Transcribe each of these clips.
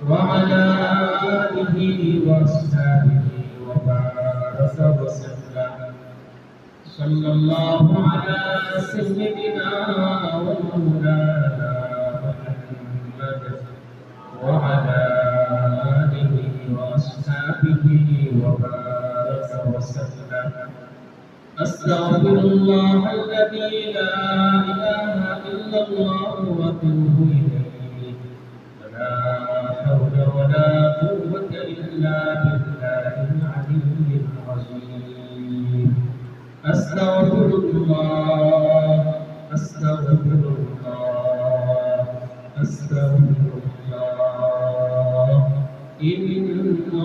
وعلى آله وأصحابه وبارك وسلم. صلى الله على سيدنا ومولانا محمد وعلى آله وأصحابه وبارك وسلم. أستغفر الله الذي لا إله إلا الله وأتوب إليه. ولا حول ولا قوة إلا بالله العلي العظيم. أستغفر الله أستغفر الله أستغفر الله إن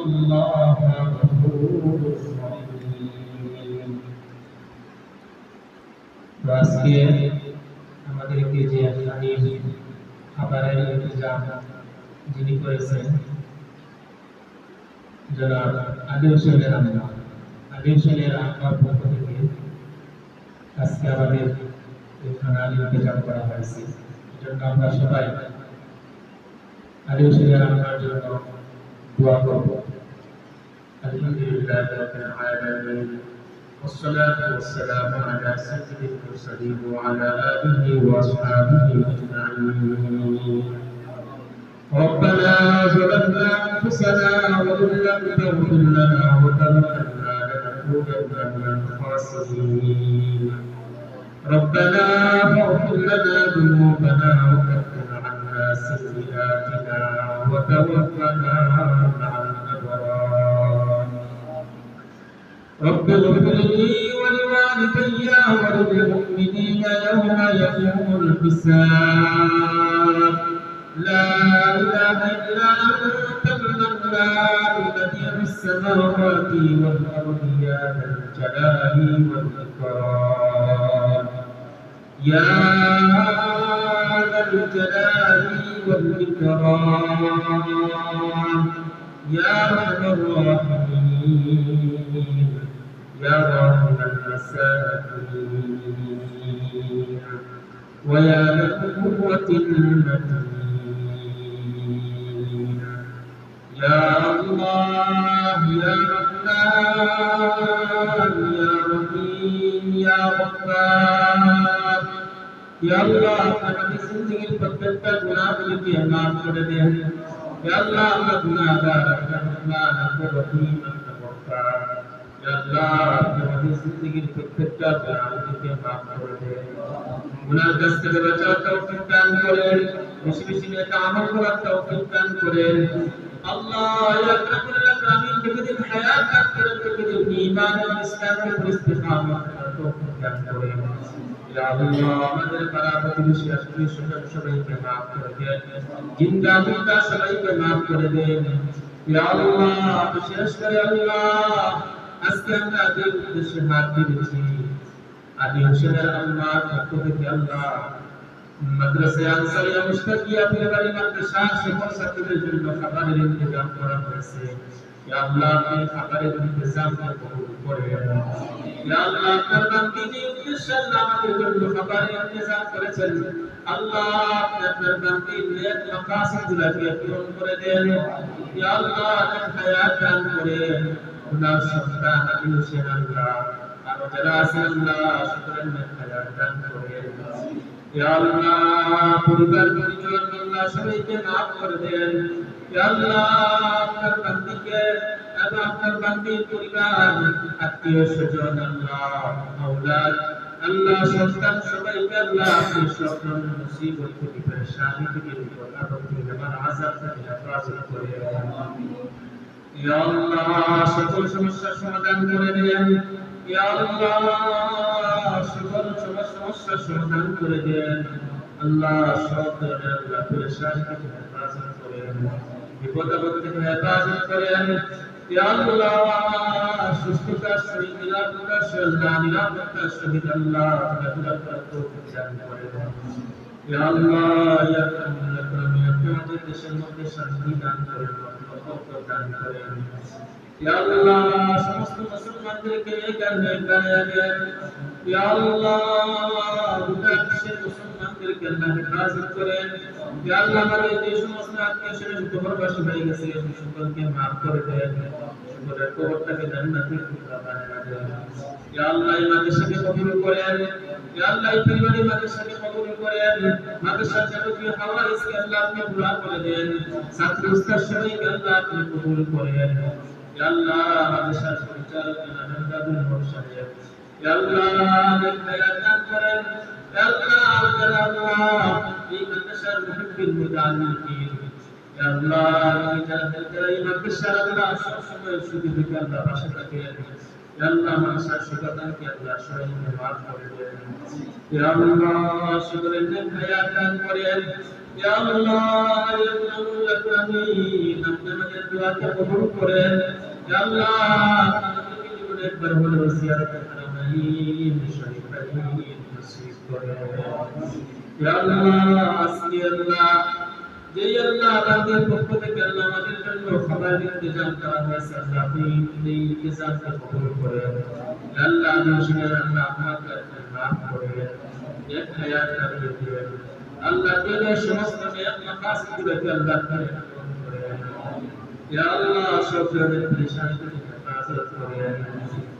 الله غفور رحيم. তো আজকে আমাদেরকে যে খাবারের ইন্তজাম যিনি করেছেন জনাব আলী হোসেনের আম্মা, আলী হোসেনের আম্মার পক্ষ থেকে আজকে আমাদের এই খানার ইন্তজাম করা হয়েছে। এজন্য আমরা সবাই আলী হোসেনের আম্মার জন্য দোয়া করব। আলহামদুলিল্লাহ রাব্বিল আলামিন والصلاة والسلام على سيد المرسلين وعلى آله وأصحابه أجمعين. ربنا ظلمنا أنفسنا وإن لم تغفر لنا وترحمنا لنكونن من الخاسرين. ربنا فاغفر لنا ذنوبنا وكفر عنا سيئاتنا وتوفنا مع الأبرار. رب اغفر لي ولوالدي وللمؤمنين يوم يقوم الحساب. لا إله إلا أنت المنان بديع السماوات والأرض يا ذا الجلال والإكرام. يا ذا الجلال والإكرام. يا أرحم الراحمين. يا راحم المساكين. ويا ذا القوة المتين. يا الله يا رحمن يا رحيم يا غفار. يا الله हमारी जिंदगी प्रत्येक गुनाहগুলোকে माफ করে দেন। या अल्लाह আমরা গুনাহগার, রহমান আপনি রহিম আপনি গফফার। या अल्लाह আমাদের জিন্দেগীর প্রত্যেকটা গুনাহগুলোকে maaf করে দেন। গুনাহর কাছ থেকে বাঁচার তৌফিক দান করেন। বেশি বেশি নেক আমল করার তৌফিক দান করেন। আল্লাহ ইয়া রাব্বুল আলামিন বিদিন হায়াত দান করেন, বিদিন ঈমান ও ইসলামের উপর ইস্তিকামত করার তৌফিক দান করেন। ইয়া আল্লাহ আমাদের পাড়া প্রতিবেশী আত্মীয় স্বজন সবাইকে maaf করে দেন। জিন্দা মুর্দা সবাইকে maaf করে দেন। ইয়া আল্লাহ বিশেষ করে আল্লাহ আজকে আমরা যে উদ্দেশ্যে হাত দিয়েছি আলী হোসেনের আম্মার পক্ষ থেকে আল্লাহ মাদ্রাসা আনসারিয়া মুশতাকিয়া পীরবাড়ি মাদ্রাসা সকল ছাত্রদের জন্য খাবারের ইন্তজাম করা হয়েছে। ইয়া আল্লাহ আপনি খাবারের ইন্তজাম কবুল করেন। ইয়া আল্লাহ আপনার বান্দি যে উদ্দেশ্যে আল্লাহ আমাদের জন্য খাবারের ইন্তজাম করেছেন আল্লাহ আপনি আপনার বান্দির নেক মাকাসিদগুলোকে পূরণ করে দেন। ইয়া আল্লাহ নেক হায়াত দান করেন। গুনাহ সন্তান আলী হোসেন আল্লাহ আরো যারা আছেন আল্লাহ সকলের নেক হায়াত দান করেন। ইয়া আল্লাহ পরিবার পরিজন আল্লাহ সবাইকে maaf করে দেন। ইয়া আল্লাহ আপনার বান্দিকে এবং আপনার বান্দির পরিবার আত্মীয় স্বজন আল্লাহ আওলাদ আল্লাহ সন্তান সবাইকে আল্লাহ আপনি সকল মুসিবত থেকে পেরেশানি থেকে বিপদ আপদ থেকে আমার আযাব থেকে হেফাজত করে আমিন। ইয়া আল্লাহ সকল সমস্যার সমাধান করে দেন। ইয়া আল্লাহ সকল সমস্যার সমাধান করে দেন। আল্লাহ সব ধরনের আল্লাহ পেরেশানি থেকে হেফাজত করেন, বিপদ আপদ থেকে হেফাজত করেন। ইয়া আল্লাহ সুস্থতার সহিত নিরাপত্তার সহিত নিরাপত্তার সহিত আল্লাহ ঘোরাফেরা করার তৌফিক দান করেন। ইয়া আল্লাহ ইয়া আকরাম আমাদের দেশের মধ্যে শান্তি দান করেন, বরকত দান করেন। ইয়া আল্লাহ সমস্ত মুসলমানদেরকে কালেমা বানিয়ে দেন। ইয়া আল্লাহ গোটা বিশ্বের মুসলমানদেরকে আল্লাহ হেফাজত করেন। ইয়া আল্লাহ আমাদের যে সমস্ত আত্মীয়-স্বজন কবরবাসী হয়ে গেছে সকলকে মাফ করে দেন সকলের কবরটাকে জান্নাতের টুকরা বানিয়ে দেন ইয়া আল্লাহ এই মাদ্রাসাকে কবুল করেন ইয়া আল্লাহ এই পরিবারের মাদ্রাসাকে কবুল করেন মাদ্রাসার যাবতীয় হাওয়াইজকে আল্লাহ আপনি পুরা করে দেন ছাত্র উস্তাদ সবাইকে আল্লাহ আপনি কবুল করেন ইয়া আল্লাহ মাদ্রাসার পরিচালক জনাব আব্দুল মুহসিন সাহেব ইয়া আল্লাহ নেক দান করেন ইয়া আল্লাহ এই মাদ্রাসার মুহিব্বিল মুতাআল্লিমিন ইয়া আল্লাহ এই মাদ্রাসার আল্লাহ সব সময় শুধু থেকে আল্লাহ পাশে থাকেন ইয়া আল্লাহ মাদ্রাসার শিক্ষকদেরকে আল্লাহ সবাইকে মাফ করে দেন ইয়া আল্লাহ সকলের নেক হায়াত দান করেন ইয়া আল্লাহ ইয়া আমিন আপনি আমাদের দোয়াকে কবুল করেন ইয়া আল্লাহ আমাদের জীবনে একবার হলেও জিয়ারত হারামাইন শরীফাইন নসিব করেন ইয়া আল্লাহ আজকে আল্লাহ যে আল্লাহ আমাদের পক্ষ থেকে আল্লাহ আমাদের জন্য খাবার ইন্তজাম করা হয়েছে আল্লাহ আপনি এই ইন্তজামকে কবুল করেন ইয়া আল্লাহ আমাদের আল্লাহ আমাকে মাফ করেন এক হায়াত রাখতে দিন আল্লাহ দিনের সমস্ত নিয়ত মাকাসিদগুলোকে আল্লাহ করে করেন ইয়া আল্লাহ সকলের পরেশানি থেকে হেফাজত করেন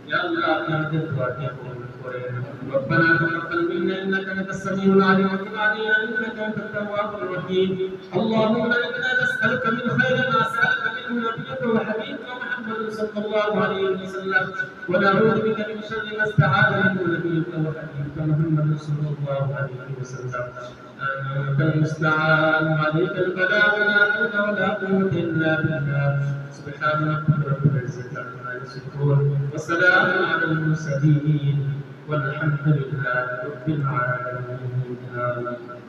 ইয়া আল্লাহ আপনি আমাদের দোয়াকে কবুল করেন ربنا تقبل منا انك انت السميع العليم وتب علينا انك انت التواب الرحيم اللهم انا نسالك من خير ما سالك منه نبيك وحبيبك محمد صلى الله عليه وسلم ونعوذ بك من شر ما استعاذ منه نبيك وحبيبك محمد صلى الله عليه وسلم أنت المستعان وعليك البلاغ لا حول ولا قوة إلا بالله سبحان ربك رب العزة عما يصفون وسلام على المرسلين والحمد لله رب العالمين آمين